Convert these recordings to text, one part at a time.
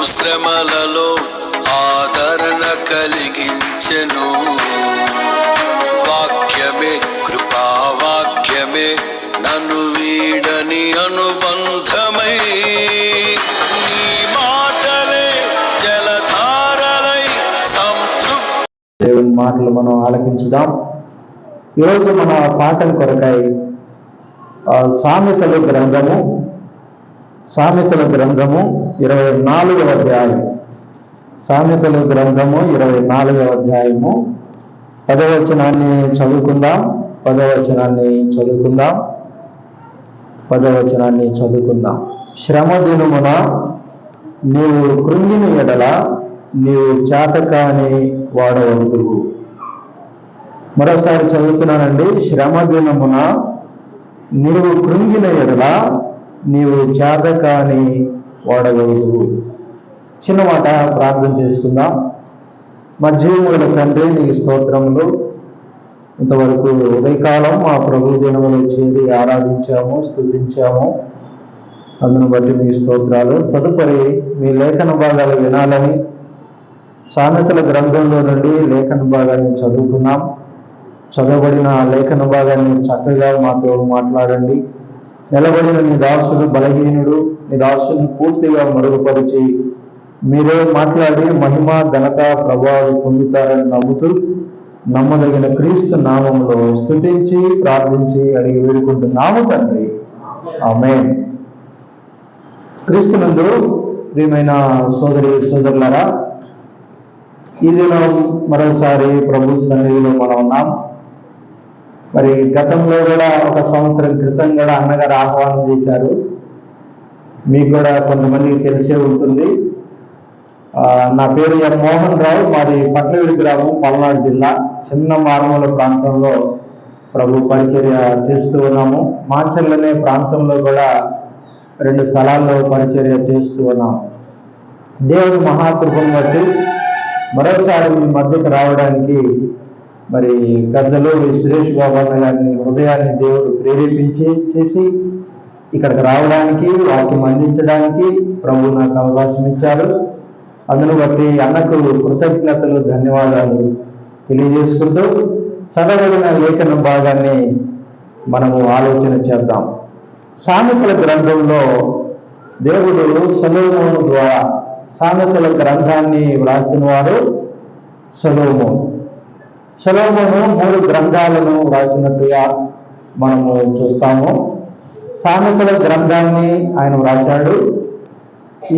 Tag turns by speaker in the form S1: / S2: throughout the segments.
S1: శ్రమలలో ఆదరణ కలిగించెను. వాక్యమే కృపావాక్యమే నన్ను వీడని అనుబంధమై, నీ మాటలే జలధారలై సంతృప్తి.
S2: దేవుని మాటలు మనం ఆలకించుదాం. ఈరోజు మన పాఠం కొరకై సామెతల గ్రంథము 24వ అధ్యాయం. సామెతల గ్రంథము 24వ అధ్యాయము 10వ వచనాన్ని చదువుకుందాం. 10వ వచనాన్ని చదువుకుందాం. శ్రమ దినమున నీవు కృంగిన ఎడల నీవు చేతకాని వాడవద్దువు. మరోసారి చదువుతున్నానండి. శ్రమ దినమున నీవు కృంగిన ఎడల నీవు చేతకాని వాడవద్దువు. చిన్న మాట ప్రార్థన చేసుకుందాం. మా జీవముల తండ్రి, నీకు స్తోత్రములు. ఇంతవరకు ఉదయకాలం మా ప్రభు దినములో చేరి ఆరాధించాము, స్తుతించాము. అందును బట్టి మీకు స్తోత్రాలు. తదుపరి మీ లేఖన భాగాలు వినాలని సామెతల గ్రంథంలో నుండి లేఖన భాగాన్ని చదువుకున్నాం. చదవబడిన లేఖన భాగాన్ని చక్కగా మాతో మాట్లాడండి. నిలబడిన నీ దాసుడు బలహీనుడు, నీ దాసుని పూర్తిగా మరుగుపరిచి మీరే మాట్లాడి మహిమ ఘనత ప్రభావం పొందుతారని నమ్ముతూ నమ్మదగిన క్రీస్తు నామములో స్తుతించి ప్రార్థించి అడిగి వేడుకుంటున్నాము తండ్రి, ఆమేన్. క్రీస్తునందు ప్రియమైన సోదరి సోదరులారా, ఈ దినం మరోసారి ప్రభు సన్నిధిలో మనం ఉన్నాం. మరి గతంలో కూడా 1 సంవత్సరం క్రితం కూడా అన్నగారు ఆహ్వానం చేశారు. మీకు కూడా కొంతమందికి తెలిసే ఉంటుంది. నా పేరు ఎం మోహన్ రావు. మాది పట్లవిడి గ్రామం, పల్నాడు జిల్లా. చిన్న మారుమూల ప్రాంతంలో ప్రభు పరిచర్య చేస్తూ ఉన్నాము. మాచర్ల అనే ప్రాంతంలో కూడా 2 స్థలాల్లో పరిచర్య చేస్తూ ఉన్నాము. దేవుని మహాకృపను బట్టి మరోసారి మీ మధ్యకు రావడానికి మరి పెద్దలు సురేష్ బాబు అన్న గారిని హృదయాన్ని దేవుడు చేసి ఇక్కడికి రావడానికి, వాక్యం అందించడానికి ప్రభు నాకు అవకాశం ఇచ్చారు. అందును బట్టి అన్నకు కృతజ్ఞతలు, ధన్యవాదాలు తెలియజేసుకుంటూ చదవబడిన లేఖన భాగాన్ని మనము ఆలోచన చేద్దాం. సామెతల గ్రంథంలో దేవుడు సొలొమోను ద్వారా సామెతల గ్రంథాన్ని వ్రాసిన వారు సొలొమోను. 3 గ్రంథాలను వ్రాసినట్టుగా మనము చూస్తాము. సామెతల గ్రంథాన్ని ఆయన వ్రాశాడు.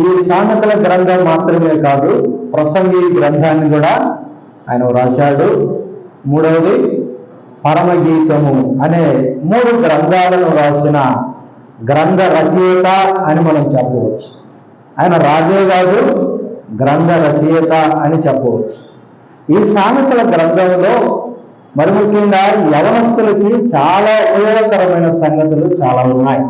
S2: ఈ సామెతల గ్రంథం మాత్రమే కాదు, ప్రసంగి గ్రంథాన్ని కూడా ఆయన వ్రాశాడు. 3వది పరమగీతము అనే 3 గ్రంథాలను వ్రాసిన గ్రంథ రచయిత అని మనం చెప్పవచ్చు. ఆయన రాజే కాదు, గ్రంథ రచయిత అని చెప్పవచ్చు. ఈ సామెతల గ్రంథంలో మరి ముఖ్యంగా యవనస్తులకి చాలా ఉపయోగకరమైన సంగతులు చాలా ఉన్నాయి.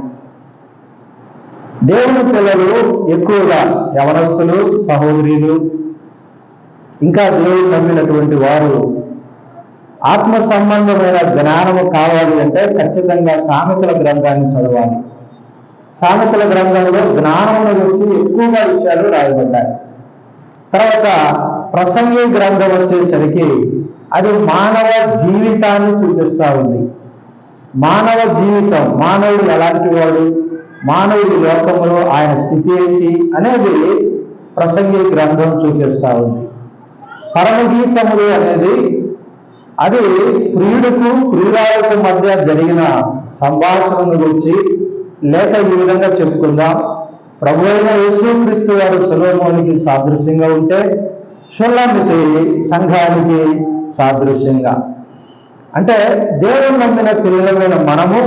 S2: దేవుని పిల్లలు ఎక్కువగా యవనస్తులు, సహోదరులు, ఇంకా దేవుడు నమ్మినటువంటి వారు ఆత్మ సంబంధమైన జ్ఞానము కావాలి అంటే ఖచ్చితంగా సామెతల గ్రంథాన్ని చదవాలి. సామెతల గ్రంథంలో జ్ఞానమును గురించి ఎక్కువగా విషయాలు రాయబడ్డాయి. తర్వాత ప్రసంగి గ్రంథం వచ్చేసరికి అది మానవ జీవితాన్ని చూపిస్తూ ఉంది. మానవ జీవితం, మానవుడు ఎలాంటి వాడు, మానవుడి లోకంలో ఆయన స్థితి ఏంటి అనేది ప్రసంగి గ్రంథం చూపిస్తూ ఉంది. పరమగీతములు అనేది అది ప్రియుడుకు ప్రియురాలకు మధ్య జరిగిన సంభాషణను గురించి, లేక ఈ విధంగా చెప్పుకుందాం, ప్రభు అయిన యేసుక్రీస్తు వారు సొలొమోనుకి సాదృశ్యంగా ఉంటే షుల్లమితి సంఘానికి సాదృశ్యంగా. అంటే దేవుని నమ్మిన పిల్లలమైన మనము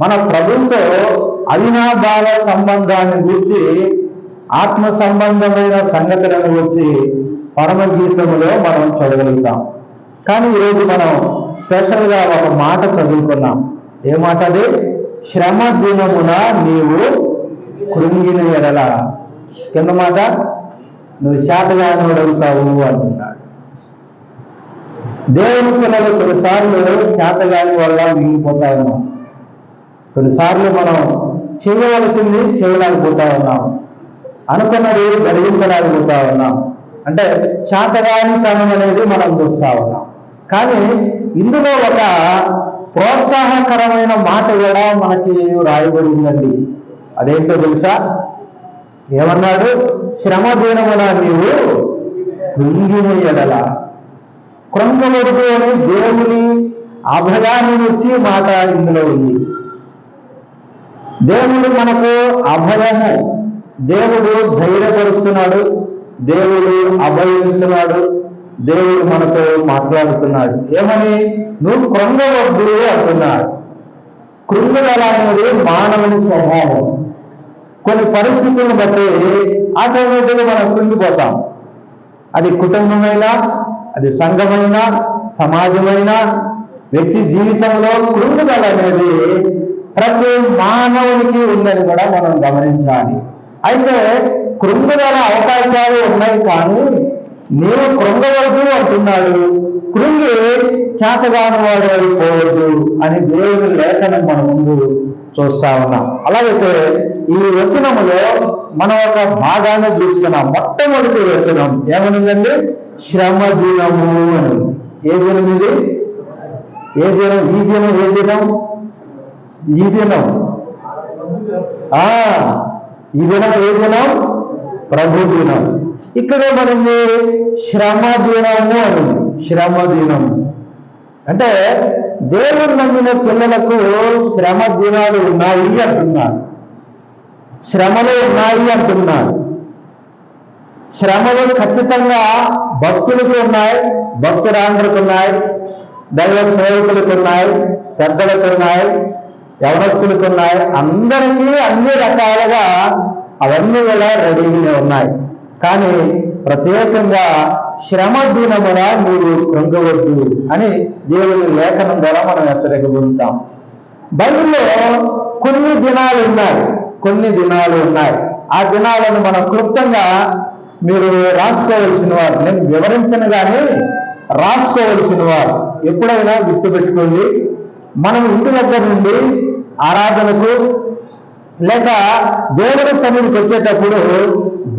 S2: మన ప్రభుత్వ అవినాభావ సంబంధాన్ని గురించి, ఆత్మ సంబంధమైన సంగతులను గురించి పరమగీతములో మనం చదవగలుగుతాం. కానీ ఈరోజు మనం స్పెషల్గా ఒక మాట చదువుకున్నాం. ఏ మాట అది? శ్రమ దినమున నీవు కృంగిన ఎడల. కింద మాట, నువ్వు చేతగానోడవుతావు అంటున్నాడు. దేవుని పిల్లలు కొన్నిసార్లు చేతగాని వల్ల మిగిలిపోతా ఉన్నాం. కొన్నిసార్లు మనం చేయవలసింది చేయలేకపోతా ఉన్నాం. అనుకున్నది జరిగించలేకపోతా ఉన్నాం. అంటే చేతగానితనం అనేది మనం చూస్తా ఉన్నాం. కానీ ఇందులో ఒక ప్రోత్సాహకరమైన మాట కూడా మనకి రాయబడి ఉందండి. అదేంటో తెలుసా? ఏమన్నాడు? శ్రమ దినమున నీవు కృంగిన ఎడల. కృంగవద్దు అని దేవుని అభయాన్ని ఇచ్చి మాట ఇందులో ఉంది. దేవుడు మనకు అభయము, దేవుడు ధైర్యపరుస్తున్నాడు, దేవుడు అభయిస్తున్నాడు, దేవుడు మనతో మాట్లాడుతున్నాడు. ఏమని? నువ్వు కృంగవద్దు అంటున్నాడు. కృంగుదల అనేది మానవుని స్వభావం. కొన్ని పరిస్థితులను బట్టి ఆటోమేటిక్గా మనం కృంగిపోతాం. అది కుటుంబమైనా, అది సంఘమైనా, సమాజమైనా, వ్యక్తి జీవితంలో కృంగుదల అనేది ప్రతి మానవునికి ఉందని కూడా మనం గమనించాలి. అయితే కృంగుదల అవకాశాలు ఉన్నాయి, కానీ నీవు కృంగవద్దు అంటున్నాడు. కృంగి చేతగాని వాడు అయిపోవద్దు అని దేవుని లేఖనం మన ముందు చూస్తా ఉన్నాం. అలాగైతే ఈ వచనములో మనం ఒక భాగాన్ని చూస్తున్నాం. మొట్టమొదటి వచనం ఏమనుందండి? శ్రమ దినము అని. ఏ దినం ఇది? ఏ దినం? ఈ దినం ఏ దినం? ఈ దినం ఈ దినం ఏ దినం? ప్రభు దినం. ఇక్కడ మనకి శ్రమ దినము అని. శ్రమ దినము అంటే దేవుడు నమ్మిన పిల్లలకు శ్రమ దినాలు ఉన్నాయి అంటున్నాడు. శ్రమలు ఉన్నాయి అంటున్నాడు. శ్రమలు ఖచ్చితంగా భక్తులకు ఉన్నాయి, భక్తురాండ్రకు ఉన్నాయి, దైవ సేవకులకు ఉన్నాయి, పెద్దలకు ఉన్నాయి, యవనస్తులకు ఉన్నాయి. అందరికీ అన్ని రకాలుగా అవన్నీ కూడా రెడీగానే ఉన్నాయి. కానీ ప్రత్యేకంగా శ్రమ దినమున మీరు కృంగవద్దు అని దేవుని లేఖనం ద్వారా మనం హెచ్చరిక పొందుతాం. బైబిల్లో కొన్ని దినాలు ఉన్నాయి, కొన్ని దినాలు ఉన్నాయి. ఆ దినాలను మనం క్లుప్తంగా మీరు రాసుకోవలసిన వారు, నేను వివరించను కానీ రాసుకోవలసిన వారు ఎప్పుడైనా గుర్తుపెట్టుకోండి. మనం ఇంటి దగ్గర నుండి ఆరాధనకు లేక దేవుని సన్నిధికి వచ్చేటప్పుడు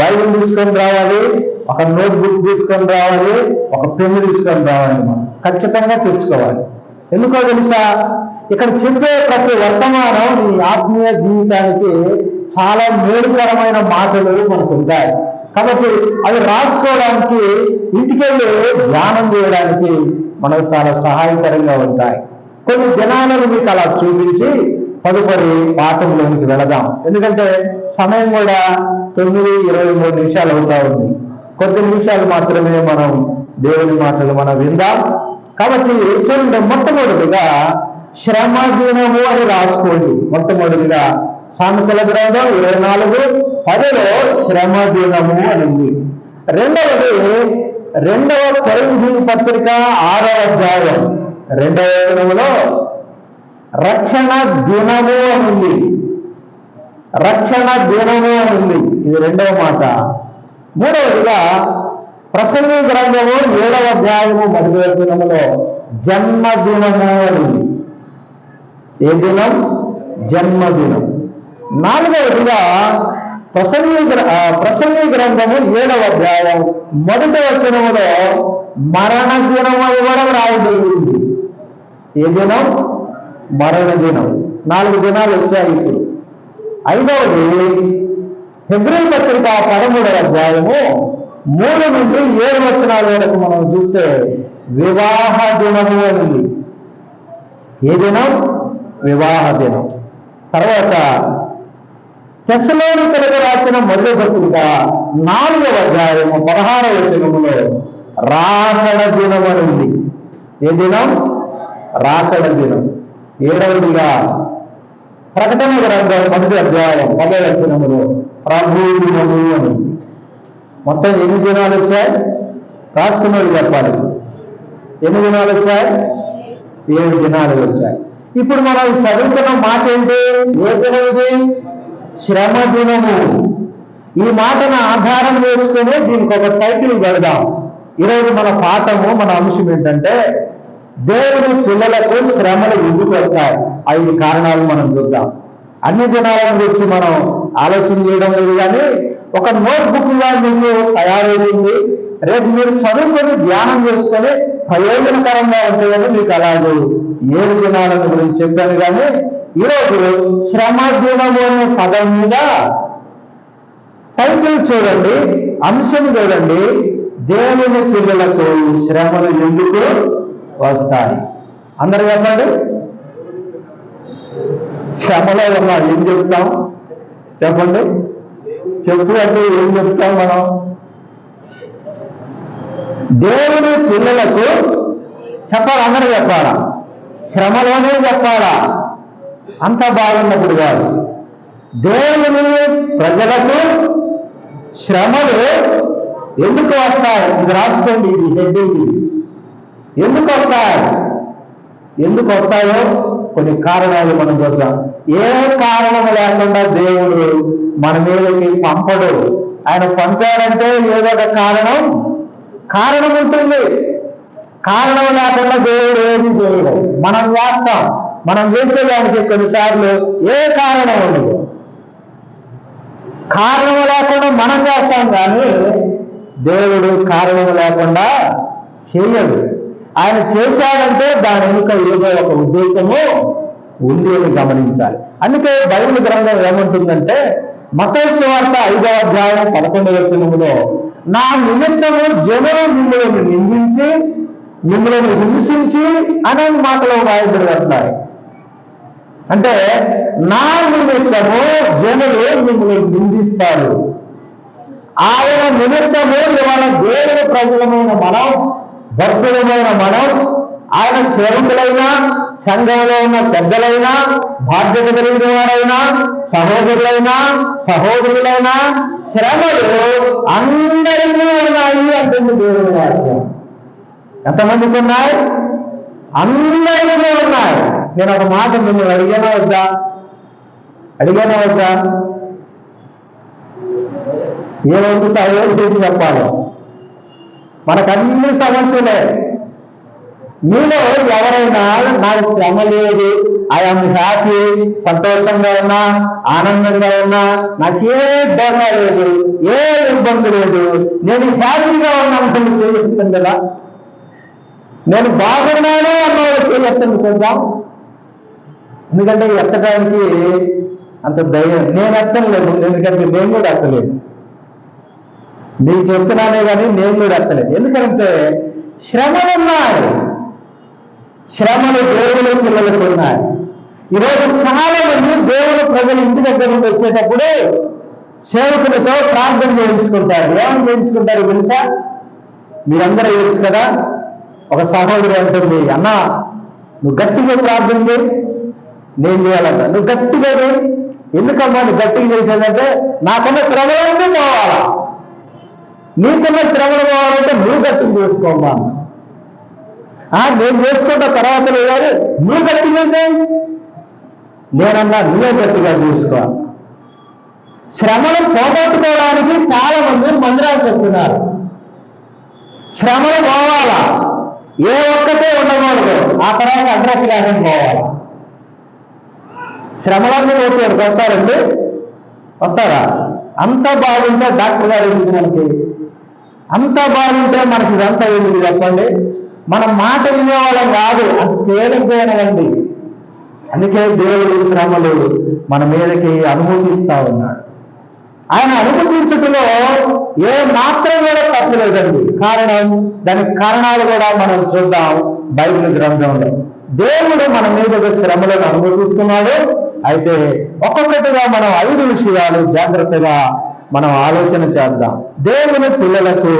S2: బైబిల్ తీసుకొని రావాలి, ఒక నోట్బుక్ తీసుకొని రావాలి, ఒక పెన్ను తీసుకొని రావాలి. మనం ఖచ్చితంగా తెచ్చుకోవాలి. ఎందుకో తెలుసా? ఇక్కడ చెప్పే ప్రతి వర్తమానం నీ ఆత్మీయ జీవితానికి చాలా మేలుకరమైన మాటలు మనకు ఉంటాయి. కాబట్టి అవి రాసుకోవడానికి, ఇంటికెళ్ళి ధ్యానం చేయడానికి మనకు చాలా సహాయకరంగా ఉంటాయి. కొన్ని దినాలను మీకు అలా చూపించి తదుపరి పాఠంలోనికి వెళదాం. ఎందుకంటే సమయం కూడా 9:23 అవుతా ఉంది. కొద్ది నిమిషాలు మాత్రమే మనం దేవుని మాటలు మనం విందాం. కాబట్టి చూడండి, మొట్టమొదటిగా శ్రమ దినము అని రాసుకోండి. మొట్టమొదటిగా సామెతల గ్రంథం 24:10 శ్రమ దినము అని ఉంది. రెండవది 2వ కొరింథీ పత్రిక 6వ అధ్యాయం 2వ వచనములో రక్షణ దినము అని ఉంది. రక్షణ దినము అని ఉంది. ఇది 2వ మాట. మూడవదిగా ప్రసంగి గ్రంథము 7వ అధ్యాయము 1వ వచనములో జన్మదినము అని ఉంది. ఏ దినం? జన్మదినం. 4వదిగా ప్రసంగి గ్రంథము 7వ అధ్యాయం 1వ వచనములో మరణ దినం అని కూడా రాయబడి ఉంది. ఏ దినం? మరణ దినం. 4 దినాలు వచ్చాయి ఇప్పుడు. 5వది హెబ్రీ పత్రిక 13వ అధ్యాయము 3 నుండి 7 వచనాల వరకు మనం చూస్తే వివాహ దినము అని ఉంది. ఏ దినం? వివాహ దినం. తర్వాత తెస్సలోనికలకు రాసిన మొదటి పత్రిక 4వ అధ్యాయము 16వ వచనములో రాకడ దినం అని ఉంది. ఏ దినం? రాకడ దినం. 7వదిగా ప్రకటన గ్రంథం 1వ అధ్యాయం 10వ వచనములో ప్రభు దినము అని ఉంది. మొత్తం ఎన్ని దినాలు వచ్చాయి? రాసుకున్నది చెప్పాలి. ఎన్ని దినాలు వచ్చాయి? 7 దినాలు వచ్చాయి. ఇప్పుడు మనం చదువుకున్న మాట ఏంటి? ఏ దినం ఇది? శ్రమ దినము. ఈ మాటను ఆధారం చేసుకుని దీనికి ఒక టైటిల్ పెడదాం. ఈరోజు మన పాఠము, మన అంశం ఏంటంటే దేవుని పిల్లలకు శ్రమలు ఎందుకు వస్తాయి? 5 కారణాలు మనం చూద్దాం. అన్ని దినాల గురించి మనం ఆలోచన చేయడం లేదు, కానీ ఒక నోట్బుక్గా మీకు తయారైంది. రేపు మీరు చదువుకొని ధ్యానం చేసుకొని ప్రయోజనకరంగా ఉంటాయని మీకు అలాగే 7 దినాలను గురించి చెప్పాను. కానీ ఈరోజు శ్రమ దినము అనే పదం మీద టైటిల్ చూడండి, అంశం చూడండి, దేవుని పిల్లలకు శ్రమలు ఎందుకు వస్తాయి? అందరు చెప్పండి. శ్రమలో ఉన్నా ఏం చెప్తాం చెప్పండి? చెప్పు అంటే ఏం చెప్తాం మనం? దేవుని పిల్లలకు చెప్పాలి, అందరూ చెప్పాలా? శ్రమలోనే చెప్పాలా? అంత బాగున్నప్పుడు కాదు. దేవుని ప్రజలకు శ్రమలు ఎందుకు వస్తాయి? ఇది రాసుకోండి, ఇది హెడ్డింగ్. ఇది ఎందుకు వస్తాయి? ఎందుకు వస్తాయో కొన్ని కారణాలు మనం చూద్దాం. ఏ కారణం లేకుండా దేవుడు మన మీదకి పంపడు. ఆయన పంపాడంటే ఏదో ఒక కారణం ఉంటుంది. కారణం లేకుండా దేవుడు ఏది చేయడు. మనం చేస్తాం, మనం చేసేదానికి కొన్నిసార్లు ఏ కారణం ఉండదు. కారణం లేకుండా మనం చేస్తాం, కానీ దేవుడు కారణం లేకుండా చేయడు. ఆయన చేశాడంటే దాని వెనుక ఏదో ఒక ఉద్దేశము ఉంది అని గమనించాలి. అందుకే బైబిల్ గ్రంథం ఏమంటుందంటే, మత్తయి సువార్త 5వ అధ్యాయం 11వ వచనములో, నా నిమిత్తము జనులు మిమ్మల్ని నిందించి మిమ్మల్ని హింసించి అనే మాటలు రాయబడుతున్నాయి. అంటే నా నిమిత్తము జనులు మిమ్మల్ని నిందిస్తారు. ఆయన నిమిత్తము ఇవాళ దేవుని ప్రజలమైన మనం, భక్తులమైన మనం, ఆయన సేవకులైనా, సంఘంలో ఉన్న పెద్దలైనా, బాధ్యత కలిగిన వారైనా, సహోదరులైనా, సహోదరులైనా, శ్రమలు అందరికీ ఉన్నాయి అంటుంది దేవుని వాక్యం. ఎంతమందికి ఉన్నాయి? అందరికీ ఉన్నాయి. నేను ఒక మాట మిమ్మల్ని అడిగానా వద్దా? ఏమవుతాయో చేసి చెప్పాలి. మనకన్ని సమస్యలే. మీలో ఎవరైనా నాకు శ్రమ లేదు, ఐఎమ్ హ్యాపీ, సంతోషంగా ఉన్నా, ఆనందంగా ఉన్నా, నాకే డోకా లేదు, ఏ ఇబ్బంది లేదు, నేను హ్యాపీగా ఉన్నాను చేయొస్తుంది కదా. నేను బాగున్నాను అన్నవాడు చేయొస్తుంది చూద్దాం. ఎందుకంటే ఎత్తడానికి అంత ధైర్యం నేను ఎత్తలేదు. ఎందుకంటే నేను కూడా ఎత్తలేదు. నీకు చెప్తున్నానే కానీ నేను కూడా ఎత్తలేదు. ఎందుకంటే శ్రమలు ఉన్నాయి. శ్రమలు దేవుని పిల్లలకు ఉన్నాయి. ఈరోజు చాలా మంది దేవుని ప్రజలు ఇంటి దగ్గర నుంచి వచ్చేటప్పుడు సేవకులతో ప్రార్థన చేయించుకుంటారు. ఏమని చేయించుకుంటారు తెలుసా? మీరందరూ తెలుసు కదా. ఒక సహోదరి అంటుంది, అన్నా నువ్వు గట్టిగా ప్రార్థన చేయి, నేను చేయాలన్నా. నువ్వు గట్టిగా ఎందుకమ్మా నువ్వు గట్టిగా చేసేదంటే, నాకున్న శ్రమలన్నీ పోవాలా, నీకున్న శ్రమలు పోవాలంటే నువ్వు గట్టిగా చేసుకోమ్మా. నేను చేసుకుంటా తర్వాత లేదు, నువ్వు గట్టిగా చేయి. నేనన్నా నువ్వే గట్టిగా చూసుకో. శ్రమలు పోగొట్టుకోవడానికి చాలా మంది మందిరాలకు వస్తున్నారు. శ్రమలు పోవాలా, ఏ ఒక్కటే ఉండకూడదు, ఆ తర్వాత అడ్రస్ కాదని పోవాలి. శ్రమలన్నీ ఓపికకి వస్తారండి, వస్తారా? అంత బాగుంటే డాక్టర్ గారు ఎందుకు మనకి? అంత బాగుంటే మనకి ఇదంతా ఎందుకు చెప్పండి? మన మాట వినేవాళ్ళం కాదు, అది తేలిపోయినవండి. అందుకే దేవుడు శ్రమలు మన మీదకి అనుమతిస్తా ఉన్నాడు. ఆయన అనుమతించటంలో ఏ మాత్రం కూడా తప్పలేదండి. దానికి కారణాలు కూడా మనం చూద్దాం బైబిల్ గ్రంథంలో. దేవుడు మన మీద శ్రమలను అనుమతిస్తున్నాడు. అయితే ఒక్కొక్కటిగా మనం 5 విషయాలు జాగ్రత్తగా మనం ఆలోచన చేద్దాం. దేవుని పిల్లలకు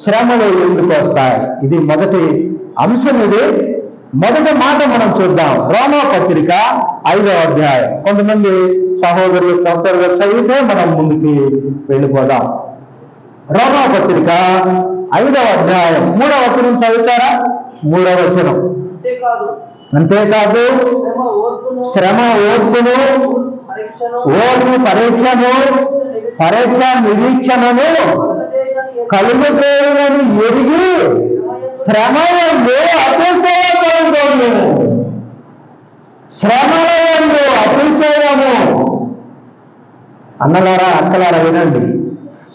S2: శ్రమలు ఎందుకు వస్తాయి? ఇది మొదటి అంశం. ఇది మొదటి మాట మనం చూద్దాం. రోమా పత్రిక 5వ అధ్యాయం. కొంతమంది సహోదరులు తొందరగా చదివితే మనం ముందుకి వెళ్ళిపోదాం. రోమా పత్రిక 5వ అధ్యాయం 3వ వచనం చదువుతారా? 3వ వచనం. అంతేకాదు శ్రమ ఓర్పును, ఓర్పు పరీక్ష నిరీక్షణను కలుగుతేనని ఎరిగి శ్రమయందు అతిశయము. శ్రమయందు అతిశయము. అన్నలారా, అక్కలారా వినండి.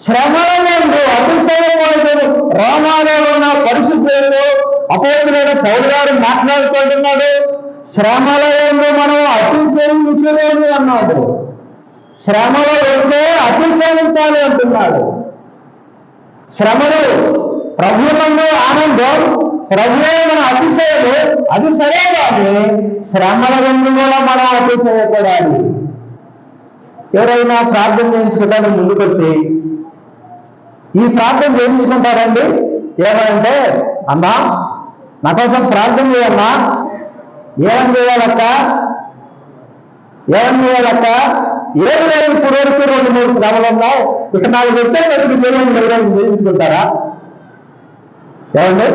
S2: శ్రమలందు అతిశయపడుతున్న రోమాలో ఉన్న పరిశుద్ధులతో అపోస్తులైన పౌలు గారు మాట్లాడుకుంటున్నాడు. శ్రమలందు మనం అతిశయించలేదు అన్నాడు. శ్రమలో వస్తే అతిశయించాలి అంటున్నాడు. శ్రమలు ప్రభువునందు ఆనందం, ప్రభువే మన అతిశయము, అది సరే కానీ శ్రమల నుండి కూడా మనం అతిశయపడాలి. ఎవరైనా ప్రార్థన చేయించుకుంటారని ముందుకొచ్చి ఈ ప్రార్థన చేయించుకుంటారండి. ఏమంటే, అన్నా నా కోసం ప్రార్థన చేయమ్మా. ఏమని చేయాలక్క? ఏమి లేదు, ఇప్పుడు వరకు 2-3 శ్రమలు ఉన్నాయి, ఇక 4 వచ్చేటప్పుడు చేయాలని ఎవరైనా చేయించుకుంటారా? ఏమండి,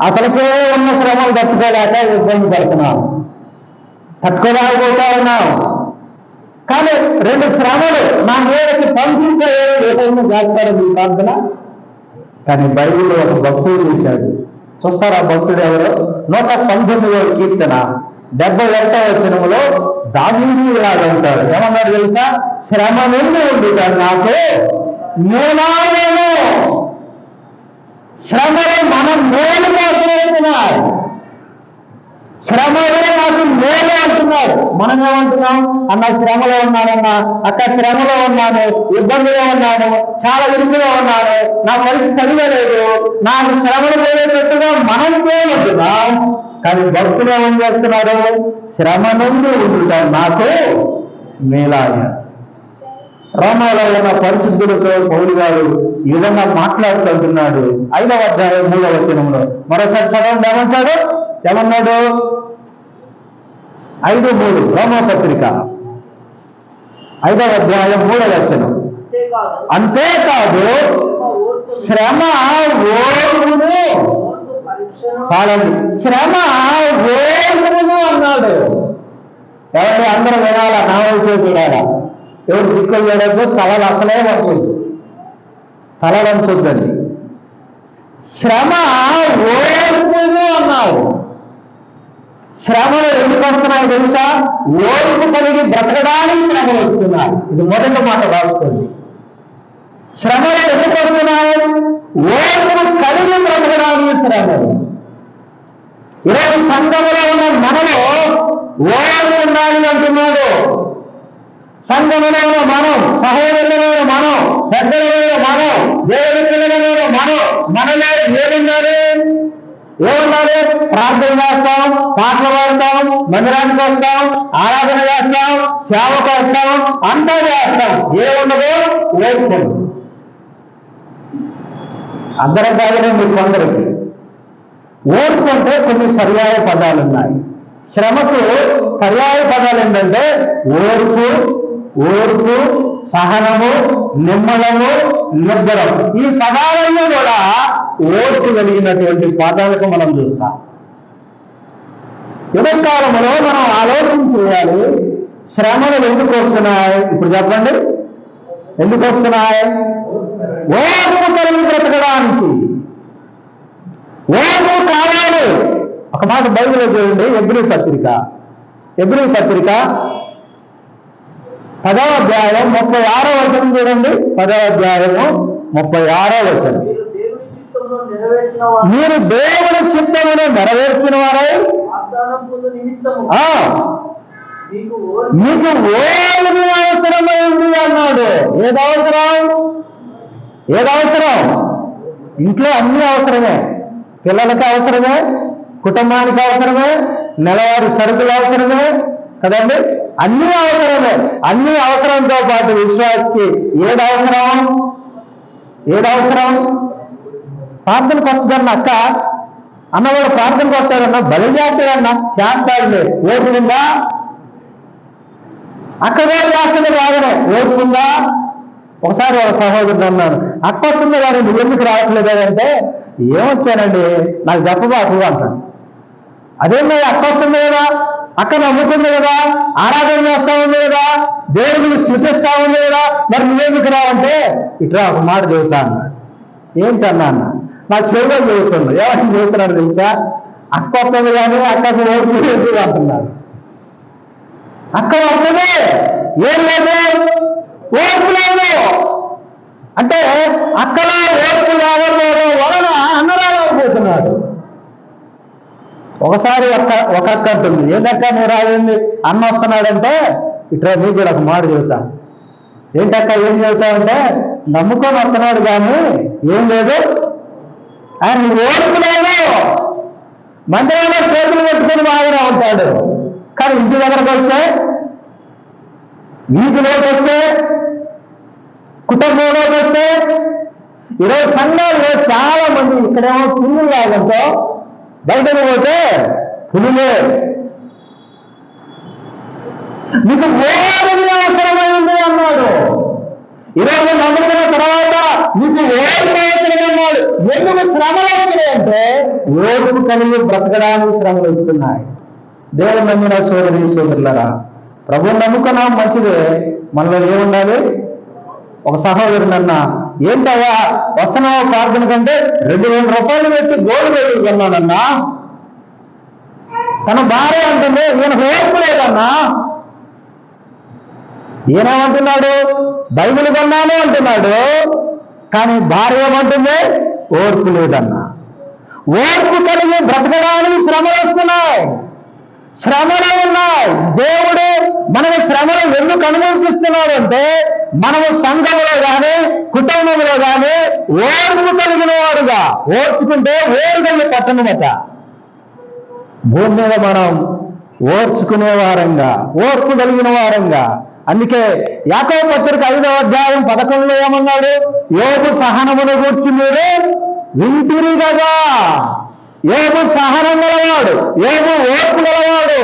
S2: అసలుకే ఉన్న శ్రమలు తట్టుకోలేక ఇబ్బంది పడుతున్నాం, తట్టుకోలేకపోతా ఉన్నాం. కానీ 2 శ్రమలు నా మీదకి పంపించలేదు, ఏదైనా చేస్తారు మీ ప్రార్థన. కానీ బైబిల్లో ఒక భక్తుడు చేశాడు. చూస్తారా భక్తుడు ఎవరు? 119వ కీర్తన 71వ వచనములో దావీదు ఇలాగ ఉంటాడు. ఏమన్నాడు తెలుసా? శ్రమ నుండి ఉండుట నాకు మేలాయను. శ్రమలు మనం మేలు కోసం వెళ్తున్నాయి. శ్రమలో నాకు మేలు అంటున్నాడు. మనం ఏమంటున్నాం? అన్న శ్రమలో ఉన్నానన్నా, అక్క శ్రమలో ఉన్నాను, ఇబ్బందిలో ఉన్నాను, చాలా ఇరుకులో ఉన్నాను, నా పరిస్థితి సరిగలేదు, నాకు శ్రమలు పోయేటట్టుగా మనం చేయమంటున్నాం. కానీ భక్తులు ఏం చేస్తున్నారు? శ్రమ నుండి ఉంటున్నాం నాకు మేలాయ. రోమాలో ఉన్న పరిశుద్ధులతో పౌలు గారు ఈ విధంగా మాట్లాడుతుంటున్నాడు. 5వ అధ్యాయం 3వ వచనంలో మరోసారి చదవండి. ఏమన్నాడు? 5:3 రోమాపత్రిక 5వ అధ్యాయం 3వ వచనం. అంతేకాదు శ్రమ ఓర్పును, చాలండి, శ్రమ ఓర్పును అన్నాడు. ఎవరి అందరూ వినాలా? నా వైపు చూడాలా? ఎవరు దిక్కులు చేయలేదు, తలలు అసలే వంచొద్దు, తలలు వంచొద్దండి. శ్రమ ఓర్పును అన్నాడు. శ్రమలు ఎందుకు వస్తున్నాయి తెలుసా? ఓర్పు కలిగి బ్రతకడానికి శ్రమలు వస్తున్నాయి. ఇది మొదటి మాట రాసుకోండి. శ్రమలు ఎందుకు వస్తున్నాయి? ఓర్పు కలిగి బ్రతకడానికి శ్రమలు. ఈరోజు సంఘంలో ఉన్న మనలో ఓర్పు ఉండాలి అంటున్నాడు. సంఘంలో ఉన్న మనం, సహోదరులలో మనం, పెద్దలలో మనం, దేవుడి పిల్లలలో మనలో ఏముండాలి? ప్రార్థన చేస్తాం, పాటలు పాడతాం, మందిరానికి వస్తాం, ఆరాధన చేస్తాం, సేవకు వస్తాం, అంతా చేస్తాం. ఏముండదు? ఓర్పు. అందరం కాదు, మీకు కొందరికి. ఓర్పు అంటే కొన్ని పర్యాయ పదాలు ఉన్నాయి. శ్రమకు పర్యాయ పదాలు ఏంటంటే ఓర్పు, సహనము, నిమ్మలము, నిబ్బరం. ఈ పదాలన్నీ కూడా ఓర్పు కలిగినటువంటి పదాలకు మనం చూస్తాం. యుగకాలంలో మనం ఆలోచన చేయాలి. శ్రమలు ఎందుకు వస్తున్నాయి? ఇప్పుడు చెప్పండి, ఎందుకు వస్తున్నాయి? ఓర్పు కలిగి బ్రతకడానికి ఓర్పు కావాలి. ఒక మాట బైబిల్లో చూడండి, ఎబ్రీ పత్రిక 10వ అధ్యాయం 36వ వచనం చూడండి. 10వ అధ్యాయము 36వ వచనం. మీరు దేవుని చిత్తమును నెరవేర్చిన వారై మీకు ఓర్పు అవసరమైంది అన్నాడు. ఏదవసరం? ఇంట్లో అన్ని అవసరమే, పిల్లలకి అవసరమే, కుటుంబానికి అవసరమే, నెలవారీ సరుకులు అవసరమే కదండి, అన్ని అవసరమే. అన్ని అవసరంతో పాటు విశ్వాసకి ఏదవసరం? ప్రార్థనకు వస్తుందన్న అక్క, అన్నవాడు ప్రార్థనకు వస్తాడన్నా, బలి చేస్తాడన్నా, చేస్తాడులే, ఓపుకుందా? అక్క కూడా చేస్తుంది బాగానే, ఓపుకుందా? ఒకసారి ఒక సహోదరుడు అన్నాడు, అక్క వస్తుంది కానీ నువ్వు ఎందుకు రావట్లేదు అంటే, ఏమొచ్చానండి నాకు చెప్పబాకు అంటాడు. అదేంటి, అక్క వస్తుంది కదా, అక్క నమ్ముకుంది కదా, ఆరాధన చేస్తా ఉంది కదా, దేవుడిని స్తుతిస్తా ఉంది కదా, మరి నువ్వెందుకు రావంటే, ఇట్లా ఒక మాట చెబుతా అన్నాడు. ఏంటన్నా అన్న, నా చెవులో చెబుతున్నాడు. ఏమని చెబుతున్నాడు తెలుసా? అక్క వస్తుంది కానీ అక్కకు ఓర్పు అంటున్నాడు. అక్క వస్తుంది, ఏం లేదు, ఓర్పు లేదు. అంటే అక్కడ ఓర్పు లేకపోవడం వలన అన్నరాలేకపోతున్నాడు. ఒకసారి ఒక అక్క అంటుంది, ఏంటక్క నువ్వు రాయింది, అన్న వస్తున్నాడంటే ఇట్లా నీకు కూడా ఒక మాట చెబుతా. ఏంటక్క ఏం చెబుతావంటే, నమ్ముకొని వస్తున్నాడు కానీ ఏం లేదు, ఆయన ఓర్పు లేదు. మందిరంలో చేతులు పెట్టుకుని బాగానే ఉంటాడు, కానీ ఇంటి దగ్గరకు వస్తే, వీధిలోకి వస్తే, కుటుంబంలోకి వస్తే, ఈరోజు సంఘాల్లో చాలా మంది ఇక్కడేమో పుల్లు లాగంతో బయటకు పోతే పులులే. మీకు ఓర్పు అవసరమైంది అన్నాడు. ఈరోజు నమ్ముకున్న తర్వాత మీకు ఓర్పు అవసరమన్నాడు. ఎందుకు శ్రమలు వస్తున్నాయి అంటే ఓర్పు కలిగి బ్రతకడానికి శ్రమలు వస్తున్నాయి. దేవుడు నమ్మిన సోదరి సోదరులరా, ప్రభువుని నమ్ముకున్నాం మంచిదే, మనలో ఏముండాలి? ఒక సహోదరుడు అన్న, ఏంటయ్యా వస్తున్నావు ప్రార్థన కంటే 2,000 రూపాయలు పెట్టి గోల్డ్ పెట్టి కొన్నానన్నా. తన భార్య అంటుంది ఈయనకు ఓర్పు లేదన్నా. ఈయనేమంటున్నాడు, బైబిల్ కొన్నాను అంటున్నాడు, కానీ భార్య ఏమంటుంది, ఓర్పు లేదన్నా. ఓర్పు కలిగి బ్రతకడానికి శ్రమలు వస్తున్నాయి, శ్రమలు ఉన్నాయి. దేవుడు మనకు శ్రమలు ఎందుకు అనుమతిస్తున్నాడు అంటే, మనము సంఘంలో కానీ కుటుంబంలో కానీ ఓర్పు కలిగిన వారుగా, ఓర్చుకుంటే ఓరుగల్ని పట్టణమట. భూమి మీద మనం ఓర్చుకునే వారంగా, ఓర్పు కలిగిన వారంగా. అందుకే యాకోబు పత్రిక 5వ అధ్యాయం 11లో ఏమన్నాడు, యోబు సహనమును గూర్చి మీరు వింటిరి కదా. యోబు సహనం గలవాడు, యోబు ఓర్పు గలవాడు.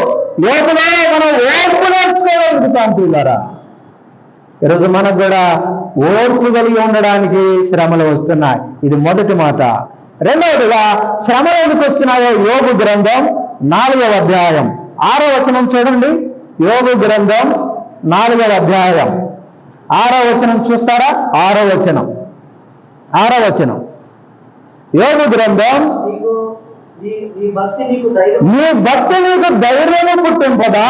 S2: యోబులో మనం ఓర్పు నేర్చుకోగలుగుతాం పిల్లరా. ఈరోజు మనకు కూడా ఓర్పు కలిగి ఉండడానికి శ్రమలు వస్తున్నాయి. ఇది మొదటి మాట. రెండవదిగా శ్రమలు ఎందుకు వస్తున్నాయో యోబు గ్రంథం 4వ అధ్యాయం 6వ వచనం చూడండి. యోబు గ్రంథం 4వ అధ్యాయం 6వ వచనం చూస్తారా? 6వ వచనం యోబు గ్రంథం, నీ భక్తి నీకు ధైర్యము పుట్టింపదా,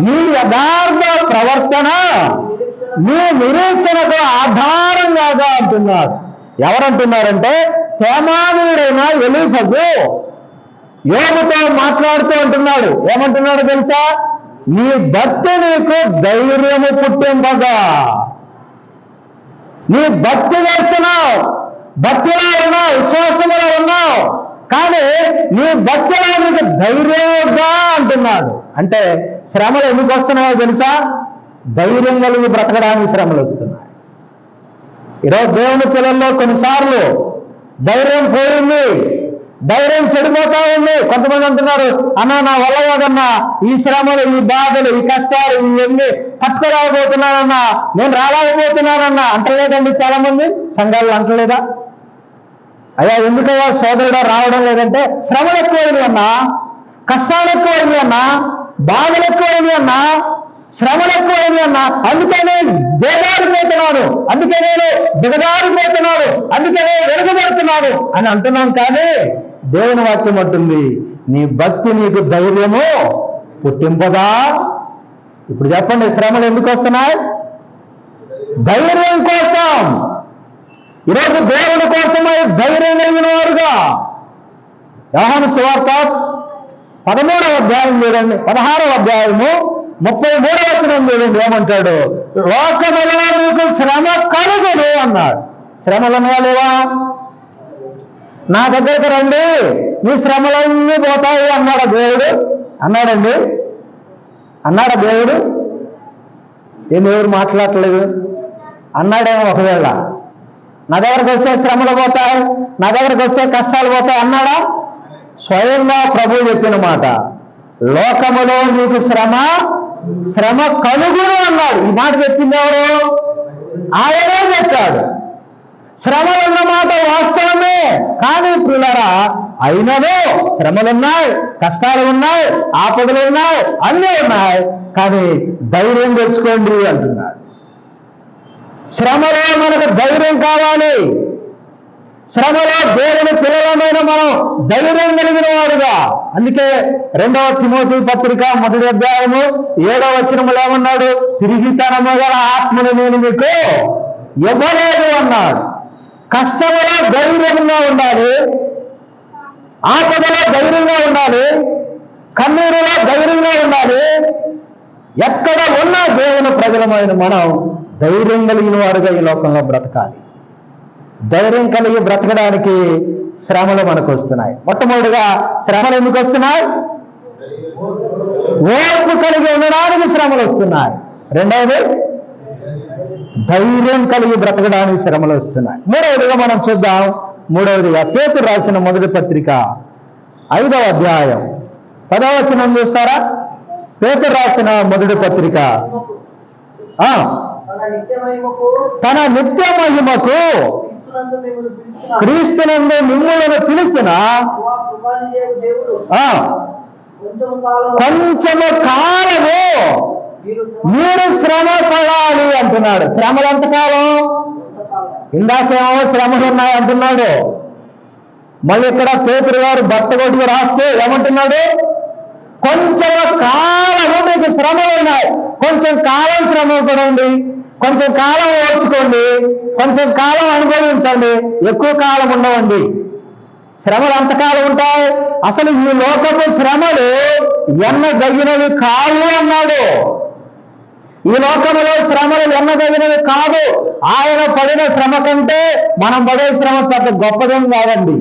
S2: నీ యథార్థ ప్రవర్తన నీ నిరీక్షణకు ఆధారం కాదా అంటున్నారు. ఎవరంటున్నారంటే తేమానీయుడైన ఎలీఫజు యోబుతో మాట్లాడుతూ అంటున్నాడు. ఏమంటున్నాడు తెలుసా? నీ భక్తి నీకు ధైర్యము పుట్టింపదా. నీ భక్తి చేస్తున్నావు, భక్తిలో ఉన్నావు, విశ్వాసంలో ఉన్నావు, కానీ నీ భక్తిలో నీకు ధైర్యంగా అంటున్నాడు. అంటే శ్రమలు ఎందుకు వస్తున్నాయో తెలుసా? ధైర్యం కలిగి బ్రతకడానికి శ్రమలు వస్తున్నాయి. ఈరోజు దేవుని పిల్లల్లో కొన్నిసార్లు ధైర్యం పోయింది, ధైర్యం చెడిపోతా ఉంది. కొంతమంది అంటున్నారు, అన్నా నా వల్ల కాదన్నా, ఈ శ్రమలు, ఈ బాధలు, ఈ కష్టాలు ఇవన్నీ తట్టుకోలేకపోతున్నానన్నా, నేను రాలేకపోతున్నానన్నా అంటలేదండి. చాలా మంది సంఘాలు అంటలేదా? అయ్యా ఎందుకయ్యా సోదరుడు రావడం లేదంటే శ్రమలు ఎక్కువైంది అన్నా, కష్టాలు ఎక్కువైంది అన్నా, బాధలు ఎక్కువైంది అన్నా, శ్రమలు ఎక్కువైంది అన్నా, అందుకే నేను దిగజారిపోతున్నాను, అందుకే నేను దిగజారిపోతున్నాను, అందుకే నేను వెనుకబడుతున్నాను అని అంటున్నాం. కానీ దేవుని వాక్యం అంటుంది, నీ భక్తి నీకు ధైర్యము పుట్టింపదా. ఇప్పుడు చెప్పండి, శ్రమలు ఎందుకు వస్తున్నాయి? ధైర్యం కోసం. ఈరోజు దేవుని కోసమై ధైర్యం కలిగిన వారుగా. యోహాను సువార్త 13వ అధ్యాయం చూడండి, 16వ అధ్యాయము 33వ వచనం చూడండి. ఏమంటాడు? లోకములో నీకు శ్రమ కలుగును అన్నాడు. శ్రమలు ఉన్నాయా లేవా? నా దగ్గరికి రండి, నీ శ్రమలన్నీ పోతాయి అన్నాడు దేవుడు. అన్నాడండి? అన్నాడా దేవుడు? ఏం ఎవరు మాట్లాడట్లేదు? అన్నాడేమో ఒకవేళ. నా దగ్గరకు వస్తే శ్రమలు పోతాయి, నా దగ్గరకు వస్తే కష్టాలు పోతాయి అన్నాడా? స్వయంగా ప్రభువు చెప్పిన మాట, లోకములో నీకు శ్రమ కలుగును అన్నాడు. ఈ మాట చెప్పింది ఎవరు? ఆయనే చెప్పాడు. శ్రమలు ఉన్న మాట వాస్తవమే. కానీ ప్రియులారా, అయినను శ్రమలున్నాయి, కష్టాలు ఉన్నాయి, ఆపదలు ఉన్నాయి, అన్నీ ఉన్నాయి, కానీ ధైర్యం తెచ్చుకోండి అంటున్నాడు. శ్రమలో మనకు ధైర్యం కావాలి. శ్రమలో దేవుని పిల్లలమైన మనం ధైర్యం కలిగిన వారుగా. అందుకే 2వ తిమోతి పత్రిక 1వ అధ్యాయము 7వ వచనములో ఏమన్నాడు? తిరిగి తన మొదల ఆత్మను నేను మీకు ఇవ్వలేదు అన్నాడు. కష్టములో ధైర్యంగా ఉండాలి, ఆపదలో ధైర్యంగా ఉండాలి, కన్నీరులో ధైర్యంగా ఉండాలి. ఎక్కడ ఉన్నా దేవుని ప్రజలమైన మనం ధైర్యం కలిగిన వారుగా ఈ లోకంలో బ్రతకాలి. ధైర్యం కలిగి బ్రతకడానికి శ్రమలు మనకు వస్తున్నాయి. మొట్టమొదటిగా శ్రమలు ఎందుకు వస్తున్నాయి? ఓర్పు కలిగి ఉండడానికి శ్రమలు వస్తున్నాయి. రెండవది ధైర్యం కలిగి బ్రతకడానికి శ్రమలు వస్తున్నాయి. మూడవదిగా మనం చూద్దాం. మూడవదిగా పేతురు రాసిన మొదటి పత్రిక 5వ అధ్యాయం 10వ వచనం చూస్తారా? పేతురు రాసిన మొదటి పత్రిక తన నిత్య మహిమకు క్రీస్తునందు మిమ్ములను పిలిచిన కొంచెము కాలము మీరు శ్రమ పడాలి అంటున్నాడు. శ్రమలు ఎంతకాలం? ఇందాకేమో శ్రమలు ఉన్నాయి అంటున్నాడు. మళ్ళీ ఇక్కడ పేతురు గారు భర్త కొడుకు రాస్తే ఏమంటున్నాడు? కొంచెం కాలము మీకు శ్రమలు ఉన్నాయి. కొంచెం కాలం శ్రమ పడండి, కొంచెం కాలం ఓర్చుకోండి, కొంచెం కాలం అనుభవించండి, ఎక్కువ కాలం ఉండవండి. శ్రమలు ఎంతకాలం ఉంటాయి? అసలు ఈ లోకపు శ్రమలు ఎన్నదగినవి కావు అన్నాడు. ఈ లోకంలో శ్రమలు ఎన్నదగినవి కాదు. ఆయన పడిన శ్రమ కంటే మనం పడే శ్రమ పెద్ద గొప్పదేం కాదండి.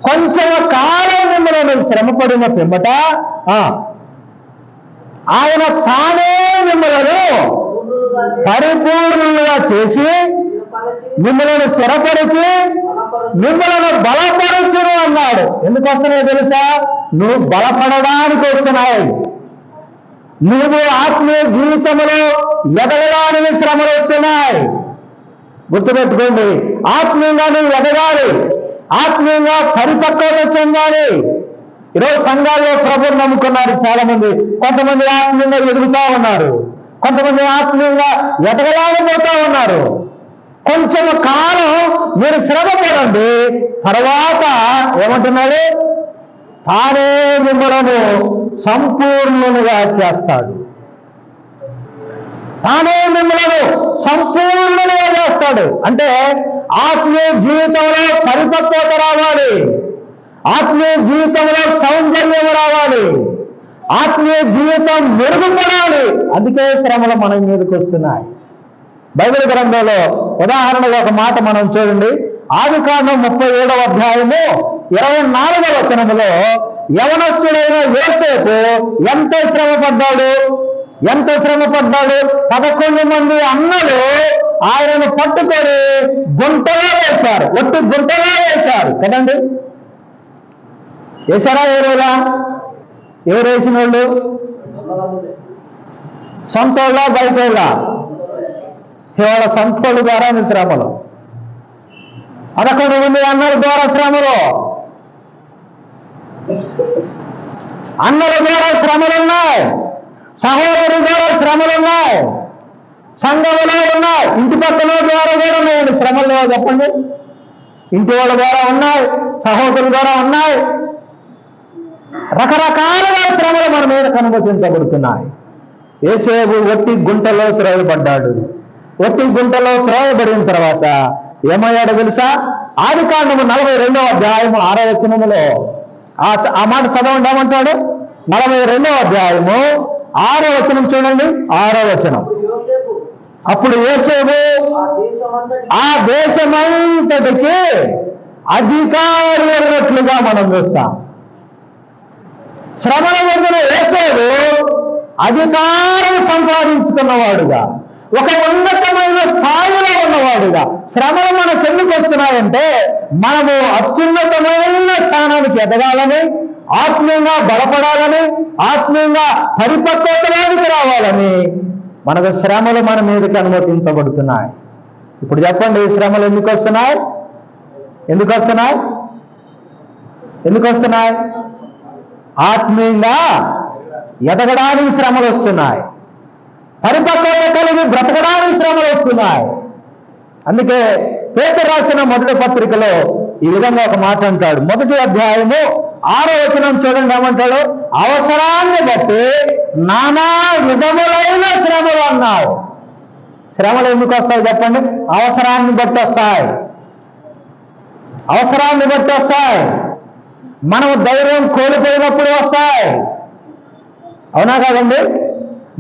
S2: కొంచెం కాలం మిమ్మల్ని శ్రమ పడిన పిమ్మట ఆయన తానే మిమ్మలను పరిపూర్ణంగా చేసి మిమ్మల్ని స్థిరపరిచి మిమ్మల్ని బలపరచును అన్నాడు. ఎందుకు వస్తున్నాయో తెలుసా? నువ్వు బలపడడానికి వస్తున్నాయి. నువ్వు ఆత్మీయ జీవితంలో ఎదగడానికి శ్రమలు వస్తున్నాయి. గుర్తుపెట్టుకోండి, ఆత్మీయంగా నువ్వు ఎదగాలి, ఆత్మీయంగా పరిపక్వత చెందాలి. ఈరోజు సంఘాల్లో ప్రభువుని నమ్ముకున్నారు చాలా మంది. కొంతమంది ఆత్మీయంగా ఎదుగుతా ఉన్నారు, కొంతమంది ఆత్మీయంగా ఎదగలేకపోతా ఉన్నారు. కొంచెం కాలం మీరు శ్రమ పడండి, తర్వాత ఏమంటున్నాడు? తానే మిమ్మలను సంపూర్ణులుగా చేస్తాడు. తానే మిమ్మలను సంపూర్ణులుగా చేస్తాడు. అంటే ఆత్మీయ జీవితంలో పరిపక్వత రావాలి, ఆత్మీయ జీవితంలో సౌందర్యం రావాలి, ఆత్మీయ జీవితం మెరుగుపడాలి. అందుకే శ్రమలు మన మీదకి వస్తున్నాయి. బైబిల్ గ్రంథంలో ఉదాహరణగా ఒక మాట మనం చూడండి. ఆదికాండం 37వ అధ్యాయము 24వ వచనములో యవనస్తుడైన యోసేపు ఎంత శ్రమ పడ్డాడు? 11 మంది అన్నలు ఆయనను పట్టుకొని గుంటలో వేశారు, ఒట్టి గుంటలో వేశారు కదండి. వేశారా? ఎవరులా? ఎవరు వేసిన వాళ్ళు? సొంతోళ్ళ బయటోళ్ళ? ఇవాళ సొంతోళ్ళ ద్వారా శ్రమలు, 11 మంది అన్నల ద్వారా శ్రమలు, అన్నల ద్వారా శ్రమలున్నాయి, సహోదరు ద్వారా శ్రమలున్నాయి, సంఘములో ఉన్నాయి, ఇంటి పక్కన ద్వారా కూడా ఉన్నాయండి శ్రమలు. చెప్పండి, ఇంటి వాళ్ళ ద్వారా ఉన్నాయి, సహోదరుల ద్వారా ఉన్నాయి. రకరకాలుగా శ్రమలు మన మీద కనుమతించబడుతున్నాయి. యోసేపు ఒట్టి గుంటలో త్రోయబడ్డాడు. ఒట్టి గుంటలో త్రోయబడిన తర్వాత ఏమయ్యాడో తెలుసా? ఆదికాండము 42వ అధ్యాయము 6వ వచనములో ఆ మాట చదవండి. ఏమంటాడు? 42వ అధ్యాయము 6వ వచనం చూడండి. 6వ వచనం. అప్పుడు యోసేపు ఆ దేశమంతటికి అధికారి అన్నట్లుగా మనం చూస్తాం. శ్రమల మధ్యన యోసేపు అధికారం సంపాదించుకున్నవాడుగా, ఒక ఉన్నతమైన స్థాయిలో ఉన్నవాడుగా. శ్రమలు మనకు ఎందుకు వస్తున్నాయంటే మనము అత్యున్నతమైన స్థానానికి ఎదగాలని, ఆత్మీయంగా బలపడాలని, ఆత్మీయంగా పరిపక్వతలోనికి రావాలని మనకు శ్రమలు మన మీదకి అనుమతించబడుతున్నాయి. ఇప్పుడు చెప్పండి, ఈ శ్రమలు ఎందుకు వస్తున్నాయి? ఎందుకు వస్తున్నాయి? ఎందుకు వస్తున్నాయి? ఆత్మీయంగా ఎదగడానికి శ్రమలు వస్తున్నాయి, పరిపక్వత కలిగి బ్రతకడానికి శ్రమలు వస్తున్నాయి. అందుకే పేతురు రాసిన మొదటి పత్రికలో ఈ విధంగా ఒక మాట అంటాడు. 1వ అధ్యాయము 6వ వచనం చూడండి, ఏమంటాడు? అవసరాన్ని బట్టి నానా విధములైన శ్రమలు అన్నాడు. శ్రమలు ఎందుకు వస్తాయి చెప్పండి? అవసరాన్ని బట్టి వస్తాయి. అవసరాన్ని బట్టి వస్తాయి. మనము ధైర్యం కోల్పోయినప్పుడు వస్తాయి. అవునా కాదండి?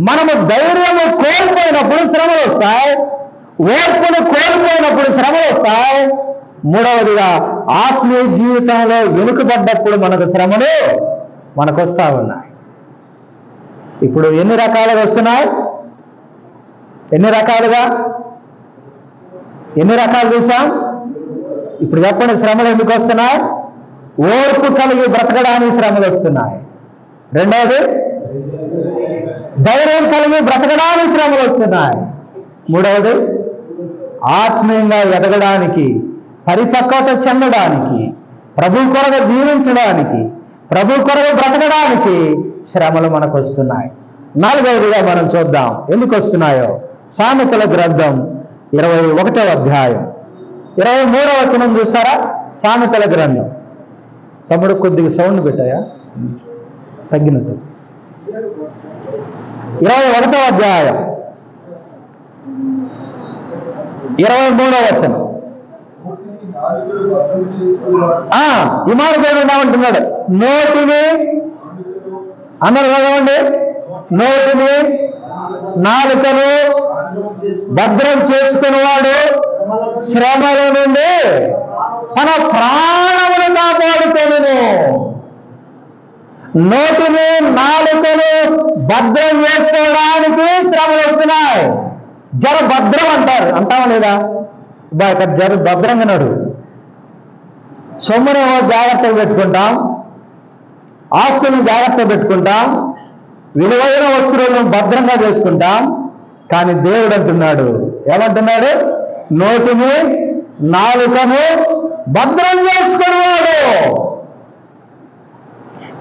S2: మనము ధైర్యము కోల్పోయినప్పుడు శ్రమలు వస్తాయి. ఓర్పును కోల్పోయినప్పుడు శ్రమలు వస్తాయి. మూడవదిగా ఆత్మీయ జీవితంలో వెనుకబడ్డప్పుడు మనకు శ్రమలు మనకు వస్తూ ఉన్నాయి. ఇప్పుడు ఎన్ని రకాలుగా వస్తున్నాయి? ఎన్ని రకాలు చూసాం? ఇప్పుడు చెప్పండి, శ్రమలు ఎందుకు వస్తున్నాయి? ఓర్పు కలిగి బ్రతకడానికి శ్రమలు వస్తున్నాయి. రెండవది, ధైర్యం కలిగి బ్రతకడానికి శ్రమలు వస్తున్నాయి. మూడవది, ఆత్మీయంగా ఎదగడానికి, పరిపక్వత చెందడానికి, ప్రభు కొరకు జీవించడానికి, ప్రభు కొరకు బ్రతకడానికి శ్రమలు మనకు వస్తున్నాయి. నాలుగవదిగా మనం చూద్దాం ఎందుకు వస్తున్నాయో. సామెతల గ్రంథం 21వ అధ్యాయం 23వ వచనం చూస్తారా? సామెతల గ్రంథం. తమ్ముడు కొద్దిగా సౌండ్ పెట్టాయా? తగ్గినట్టు. 21వ అధ్యాయం 23వ వచనం. ఈ మాట ఏమంటున్నాడు? నోటిని అందరు చదవండి. నోటిని నాలుకను భద్రం చేసుకునేవాడు శ్రమల నుండి తన ప్రాణమును కాపాడుకొనును. నోటిని నాలుకను భద్రం చేసుకోవడానికి శ్రమలు వస్తున్నాయి. జర భద్రం అంటావా లేదా? ఇక్కడ జర భద్రంగా నడు. సొమ్మునేమో జాగ్రత్తగా పెట్టుకుంటాం, ఆస్తులను జాగ్రత్తగా పెట్టుకుంటాం, విలువైన వస్తువులను భద్రంగా చేసుకుంటాం. కానీ దేవుడు అంటున్నాడు, ఏమంటున్నాడు? నోటిని నాలుకను భద్రం చేసుకునేవాడు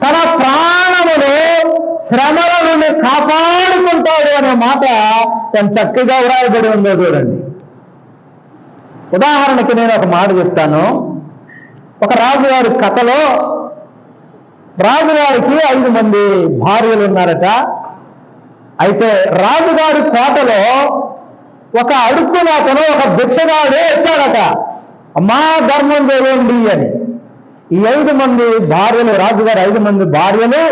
S2: తన ప్రాణమును శ్రమల నుండి కాపాడుకుంటాడు అనే మాట ఎంత చక్కగా వ్రాయబడి ఉందో చూడండి. ఉదాహరణకి నేను ఒక మాట చెప్తాను. ఒక రాజుగారి కథలో రాజుగారికి 5 మంది భార్యలు ఉన్నారట. అయితే రాజుగారి కోటలో ఒక అడుక్కున అతను, ఒక భిక్షగాడు వచ్చాడట. అమ్మా ధర్మం చేయండి అని. ఈ 5 మంది భార్యలు, రాజుగారి 5 మంది భార్యలు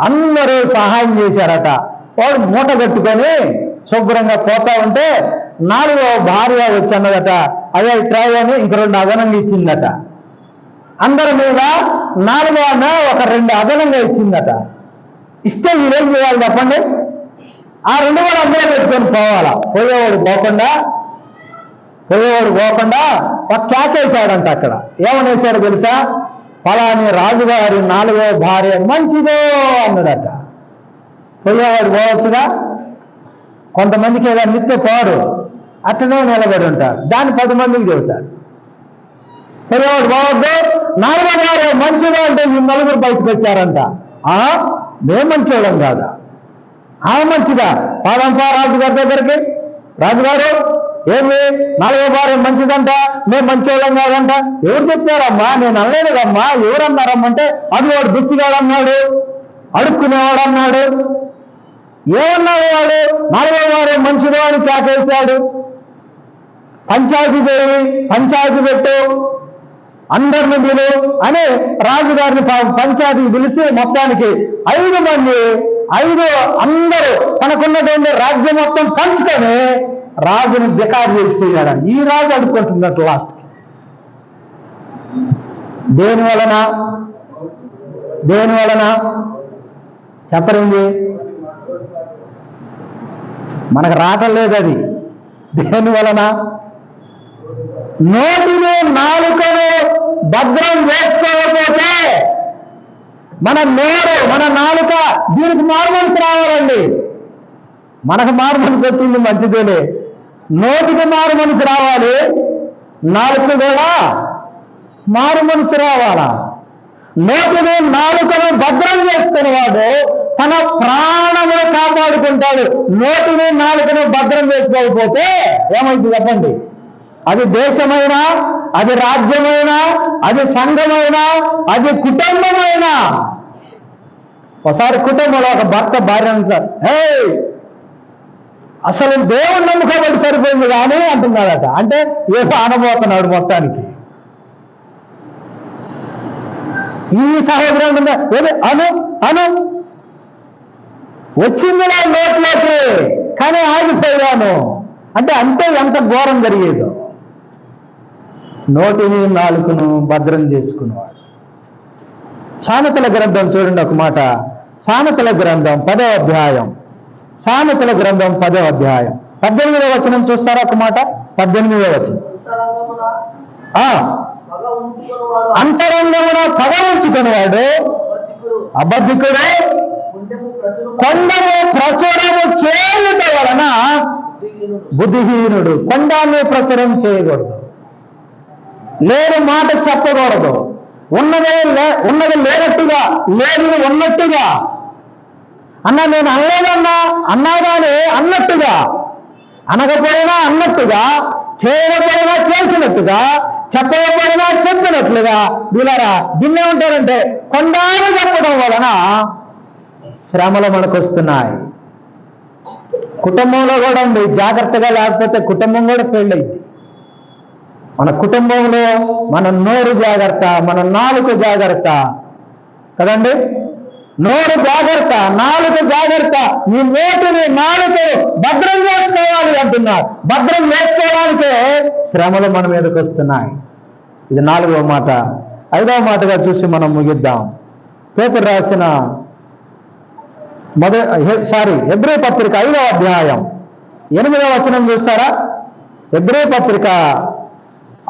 S2: అందరూ సహాయం చేశారట. వాడు మూట కట్టుకొని శుభ్రంగా పోతా ఉంటే 4వ భార్య వచ్చి అన్నదట, అయ్యా ట్రై అని ఇంక 2 అదనంగా ఇచ్చిందట. అందరి మీద 4వ ఆమె ఒక 2 అదనంగా ఇచ్చిందట. ఇస్తే వీరేం చేయాలి చెప్పండి? ఆ 2 కూడా అందరూ పెట్టుకొని పోవాలా. పోయేవాడు పోకుండా ఒక కేకేశాడంట. అక్కడ ఏమనేసాడు తెలుసా? ఫలాని రాజుగారి 4వ భార్య మంచిదో అన్నాడట. పోయేవాడు పోవచ్చుగా. కొంతమందికి ఏదో నిత్య పోరు, అట్టనే నిలబడి ఉంటారు. దాన్ని 10 మందికి చెబుతారు. పోయేవాడు పోవద్దు, 4వ భార్య మంచిదో అంటే ఈ 4 బయటకు వచ్చారంట. మేము మంచివాళ్ళం కాదా? మంచిదా? పాదంపా రాజుగారి దగ్గరికి. రాజుగారు ఏమి 4వ భార్య మంచిదంట, మేము మంచివాళ్ళం కాదంట. ఎవరు చెప్పారమ్మా? నేను అనలేదమ్మా. ఎవరు అన్నారమ్మంటే అది వాడు బిచ్చిగాడు అన్నాడు, అడుక్కునేవాడు అన్నాడు. ఏమన్నాడు వాడు? 4వ భార్య మంచిదో అని కేకేశాడు. పంచాయతీ పెట్టు, అందరిని పిలు అని రాజుగారిని పంచాయతీ పిలిచి మొత్తానికి 5 మంది అందరూ తనకున్నటువంటి రాజ్యం మొత్తం పంచుకొని రాజుని బికారు చేసిపోయాడు. ఈ రాజు అడుక్కుంటున్నట్టు లాస్ట్కి. దేని వలన చెప్పరింది? మనకు రావటం లేదు అది. దేని వలన? నోటిని నాలుకను భద్రం చేసుకోకపోతే మన నోరు, మన నాలుక, దీనికి మారు మనసు రావాలండి. మనకు మారు మనసు వచ్చింది మంచిదేలే. నోటికి మారు మనసు రావాలి, నాలుక కూడా మారు మనసు రావాలా. నోటిని నాలుకను భద్రం చేసుకునేవాడు తన ప్రాణమును కాపాడుకుంటాడు. నోటిని నాలుకను భద్రం చేసుకోకపోతే ఏమైంది చెప్పండి? అది దేశమైనా, అది రాజ్యమైనా, అది సంఘమైనా, అది కుటుంబమైనా. ఒకసారి కుటుంబంలో ఒక భర్త భార్య అంటారు, హే అసలు దేవుని నమ్ముకోబట్టి సరిపోయింది కానీ అంటున్నాడట. అంటే ఏదో అనబోతున్నాడు మొత్తానికి. ఈ సహోదరు అంటుందా, అను అను వచ్చిందిలా నోట్లోకి కానీ ఆగిపోయాను అంటే ఎంత ఘోరం జరిగేదో. నోటిని నాలుకను భద్రం చేసుకునేవాడు. సామెతల గ్రంథం చూడండి ఒక మాట. సామెతల గ్రంథం 10వ అధ్యాయం. సామెతల గ్రంథం 10వ అధ్యాయం 18వ వచనం చూస్తారా ఒక మాట. 18వ వచనం. అంతరంగమున పగ ఉంచుకునేవాడు అబద్ధికుడు కొండము ప్రచురము చేయుట వలన బుద్ధిహీనుడు. కొండాన్ని ప్రచురం చేయకూడదు, లేని మాట చెప్పకూడదు, ఉన్నది లేనట్టుగా, లేదు ఉన్నట్టుగా. అన్నా నేను అనలేదన్నా అన్నాగానే అన్నట్టుగా, అనకపోయినా అన్నట్టుగా, చేయకపోయినా చేసినట్టుగా, చెప్పకపోయినా చెప్పినట్లుగా. వీళ్ళరా దీన్నే ఉంటారంటే కొండాన్ని చెప్పడం వలన శ్రమలు మనకు వస్తున్నాయి. కుటుంబంలో కూడా ఉంది, జాగ్రత్తగా లేకపోతే కుటుంబం కూడా ఫెయిల్ అయింది. మన కుటుంబంలో మన నోరు జాగ్రత్త, మన నాలుక జాగ్రత్త కదండి. నోరు జాగ్రత్త, నాలుక జాగ్రత్త. నీ నోటిని నాలుకను భద్రం చేసుకోవాలి అంటున్నాడు. భద్రం చేసుకోవడానికే శ్రమలు మన మీదకి వస్తున్నాయి. ఇది 4వ మాట. 5వ మాటగా చూసి మనం ముగిద్దాం. పేతురు రాసిన హెబ్రీ పత్రిక 5వ అధ్యాయం 8వ వచనం చూస్తారా. హెబ్రీ పత్రిక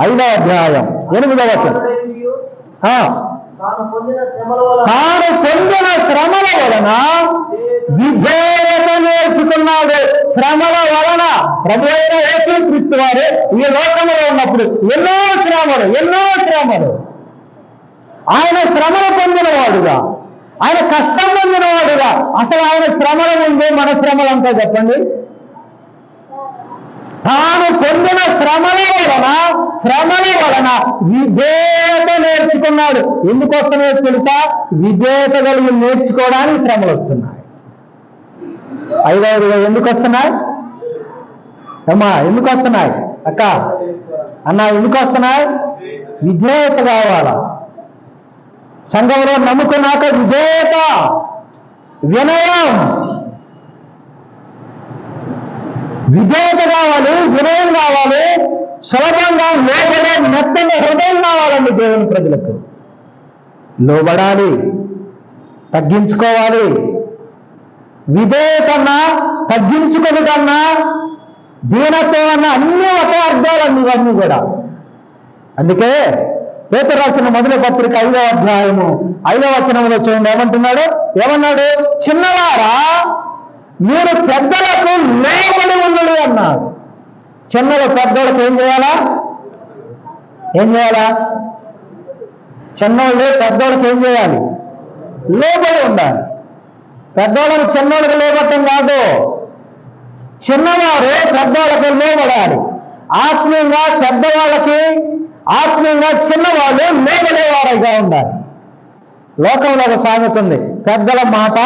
S2: 5వ అధ్యాయం 8వ వచనం. తాను పొందిన శ్రమల వలన విధేయత నేర్చుకున్నాడు. శ్రమల వలన ప్రభు అయిన యేసుక్రీస్తు వారు ఈ లోకంలో ఉన్నప్పుడు ఎన్నో శ్రమలు ఆయన శ్రమలు పొందినవాడుగా, ఆయన కష్టం పొందినవాడుగా. అసలు ఆయన శ్రమల ముందు మన శ్రమలంతా చెప్పండి. తాను పొందిన శ్రమల వలన విధేయత నేర్చుకున్నాడు. ఎందుకు వస్తున్నాయో తెలుసా? విధేయత కలిగి నేర్చుకోవడానికి శ్రమలు వస్తున్నాయి. 5వదిగా ఎందుకు వస్తున్నాయి అమ్మా? ఎందుకు వస్తున్నాయి అక్క అన్న? ఎందుకు వస్తున్నాయి? విధేయత కావాలా? సంఘంలో నమ్ముకున్నాక విధేయత, వినయం. విధేయత కావాలి, వినయం కావాలి, సులభంగా లోబడే మెత్తని హృదయం కావాలండి. దేవుని ప్రజలకు లోబడాలి, తగ్గించుకోవాలి. విధేయతన్నా తగ్గించుకొని కన్నా దీనత్వం అన్న అన్ని ఒక అర్థాలండి ఇవన్నీ కూడా. అందుకే పేతురు రాసిన మొదటి పత్రిక 5వ అధ్యాయము 5వ వచనంలో చూడండి ఏమన్నాడు? చిన్నవారా మీరు పెద్దలకు లోబడి ఉండడు అన్నాడు. చిన్నలు పెద్దలకు ఏం చేయాలా? చిన్నోళ్ళు పెద్దోళ్ళకి ఏం చేయాలి? లోబడి ఉండాలి. పెద్దోళ్ళని చిన్నోళ్ళకి లోబట్టం కాదు, చిన్నవారు పెద్దవాళ్ళకి లోబడాలి. ఆత్మీయంగా పెద్దవాళ్ళకి, ఆత్మీయంగా చిన్నవాళ్ళు లోబడేవారుగా ఉండాలి. లోకంలో ఒక సామెత ఉంది, పెద్దల మాట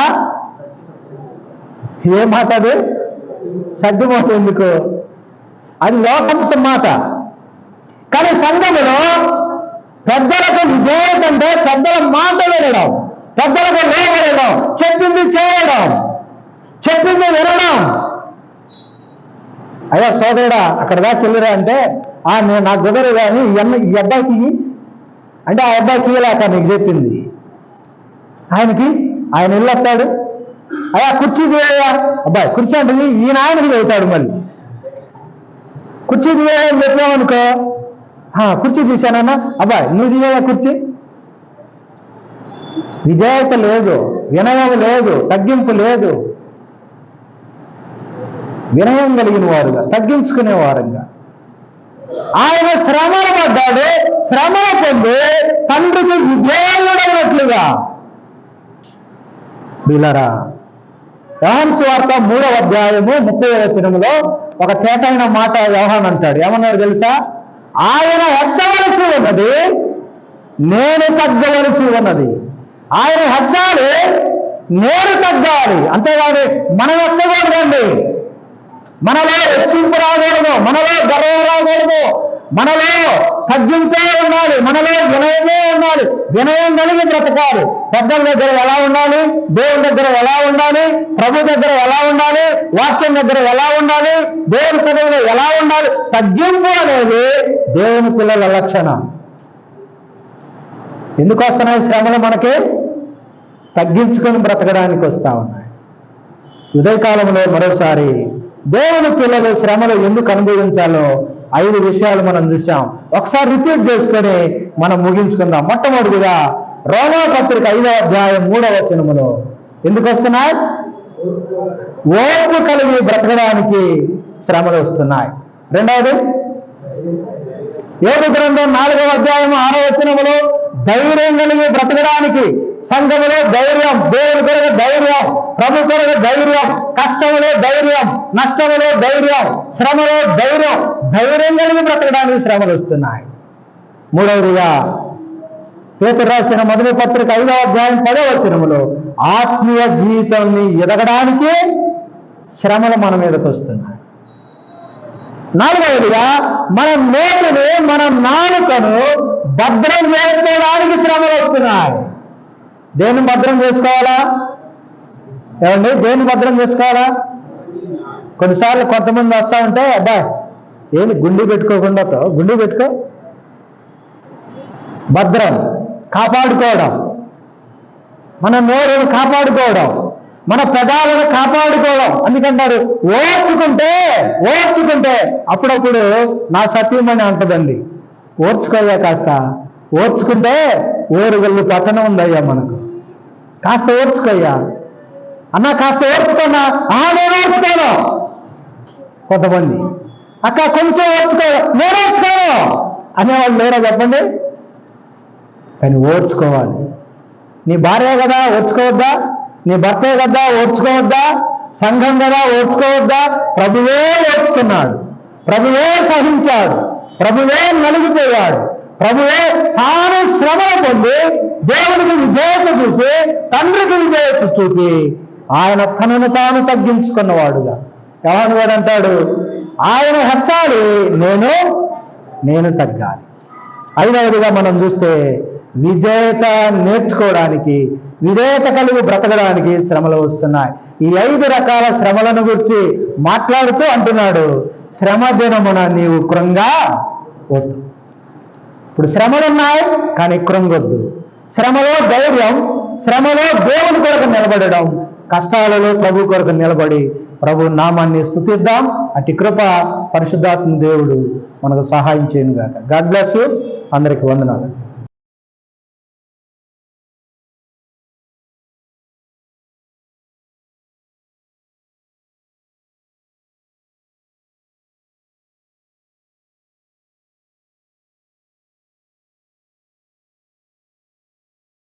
S2: ఏ మాట? అది సర్దిమోట. ఎందుకు? అది లోకంస మాట. కానీ సంఘములో పెద్దలకు విధేయత అంటే పెద్దల మాట వినడం, పెద్దలకు లోబడడం, చెప్పింది చేయడం, చెప్పింది వినడం. అయ్యా సోదరుడా అక్కడ దాకా వెళ్ళిరా అంటే నేను నాకు కుదరదు కానీ ఈ అబ్బాయికి అంటే ఆ అబ్బాయికి ఇలాక నీకు చెప్పింది. ఆయన వెళ్ళొస్తాడు, అయ్యా కుర్చీ తీయా అబ్బాయి కుర్చీ అంటే ఈయన ఆయనకి వెళ్తాడు. మళ్ళీ కుర్చీ తీయాలని చెప్పామనుకో, కుర్చీ తీశానన్నా అబ్బాయి నువ్వు తీయా కుర్చీ. విధేయత లేదు, వినయం లేదు, తగ్గింపు లేదు. వినయం కలిగిన వారుగా, తగ్గించుకునేవారుగా ఆయన శ్రమలు పడ్డాడు. శ్రమలు పొంది తండ్రికి విధేయుడైనట్లుగా. వీళ్ళరా యోహాను సువార్త 3వ అధ్యాయము 30వ వచనములో ఒక తేటైన మాట యోహాను అంటాడు. ఏమన్నాడు తెలుసా? ఆయన హెచ్చవలసి ఉన్నది, నేను తగ్గవలసి ఉన్నది. ఆయన హెచ్చాలి, నేను తగ్గాలి. అంతేగాని మనం హెచ్చకూడదండి. మనలో హెచ్చింపు రాకూడదు, మనలో గర్వం రాకూడదు, మనలో తగ్గింపే ఉండాలి, మనలో వినయమే ఉండాలి. వినయం కలిగి బ్రతకాలి. పెద్దల దగ్గర ఎలా ఉండాలి, దేవుని దగ్గర ఎలా ఉండాలి, ప్రభు దగ్గర ఎలా ఉండాలి, వాక్యం దగ్గర ఎలా ఉండాలి, దేవుని సన్నిధిలో ఎలా ఉండాలి. తగ్గింపు అనేది దేవుని పిల్లల లక్షణం. ఎందుకు వస్తున్నాయి శ్రమలు? మనకి తగ్గించుకొని బ్రతకడానికి వస్తూ ఉన్నాయి. ఉదయకాలంలో మరోసారి దేవుని పిల్లలు శ్రమలు ఎందుకు అనుభవించాలో 5 విషయాలు మనం చూసాం. ఒకసారి రిపీట్ చేసుకొని మనం ముగించుకుందాం. మొట్టమొదటిగా రోమాపత్రిక 5వ అధ్యాయం 3వ వచనములో ఎందుకు వస్తున్నాయి? ఓర్పు కలిగి బ్రతకడానికి శ్రమలు వస్తున్నాయి. రెండవది యోబు గ్రంథం 4వ అధ్యాయం 6వ వచనములో ధైర్యం కలిగి బ్రతకడానికి, సంఘములో ధైర్యం, దేవుని కొరకు ధైర్యం, ప్రభు కొరకు ధైర్యం, కష్టములో ధైర్యం, నష్టములో ధైర్యం, శ్రమలో ధైర్యం, ధైర్యం కలిగి బ్రతకడానికి శ్రమలు వస్తున్నాయి. మూడవదిగా పేతురు రాసిన మొదటి పత్రిక 5వ అధ్యాయం 10వ వచనములో ఆత్మీయ జీవితాన్ని ఎదగడానికి శ్రమలు మన మీదకి వస్తున్నాయి. నాలుగవదిగా మన నోటిని, మన నాలుకను భద్రం చేసుకోవడానికి శ్రమలు వస్తున్నాయి. దేన్ని భద్రం చేసుకోవాలా? ఏమండి, దేన్ని భద్రం చేసుకోవాలా? కొన్నిసార్లు కొంతమంది వస్తూ ఉంటే, అబ్బా ఏంటి గుండి పెట్టుకోకుండా గుండి పెట్టుకో. భద్రం కాపాడుకోవడం, మన నోరును కాపాడుకోవడం, మన పెదాలను కాపాడుకోవడం. అందుకంటారు ఓర్చుకుంటే అప్పుడప్పుడు నా సత్యమని అంటదండి, ఓర్చుకోయ్యా కాస్త, ఓర్చుకుంటే ఓరుగల్లు పట్టణం ఉందయ్యా మనకు, కాస్త ఓర్చుకోయ్యా అన్న, కాస్త ఓర్చుకున్నా. నేను ఓర్చుకోను. కొంతమంది అక్క కొంచెం ఓర్చుకో, నేను ఓర్చుకోను అనేవాళ్ళు లేరా చెప్పండి? కానీ ఓర్చుకోవాలి. నీ భార్య కదా ఓర్చుకోవద్దా? నీ భర్తే కదా ఓర్చుకోవద్దా? సంఘం కదా ఓర్చుకోవద్దా? ప్రభువే ఓర్చుకున్నాడు, ప్రభువే సహించాడు, ప్రభువే నలిగిపోయాడు, ప్రభువే తాను శ్రమలు పొంది దేవుడికి విధేయత చూపి, తండ్రికి విధేయత చూపి ఆయన తనను తాను తగ్గించుకున్నవాడుగా. ఎవరు అంటాడు? ఆయన హెచ్చాలి, నేను తగ్గాలి. ఐదవదిగా మనం చూస్తే విధేయత నేర్చుకోవడానికి, విధేయత కలిగి బ్రతకడానికి శ్రమలు వస్తున్నాయి. ఈ 5 రకాల శ్రమలను గురించి మాట్లాడుతూ అంటున్నాడు, శ్రమ దినమున నీవు కృంగా వద్దు. ఇప్పుడు శ్రమలున్నాయి కానీ కృంగొద్దు. శ్రమలో ధైర్యం, శ్రమలో దేవుని కొరకు నిలబడడం, కష్టాలలో ప్రభు కొరకు నిలబడి ప్రభు నామాన్ని స్తుతిద్దాం. అట్టి కృప పరిశుద్ధాత్మ దేవుడు మనకు సహాయం చేయనుగాక. God bless you. అందరికి వందనాలు.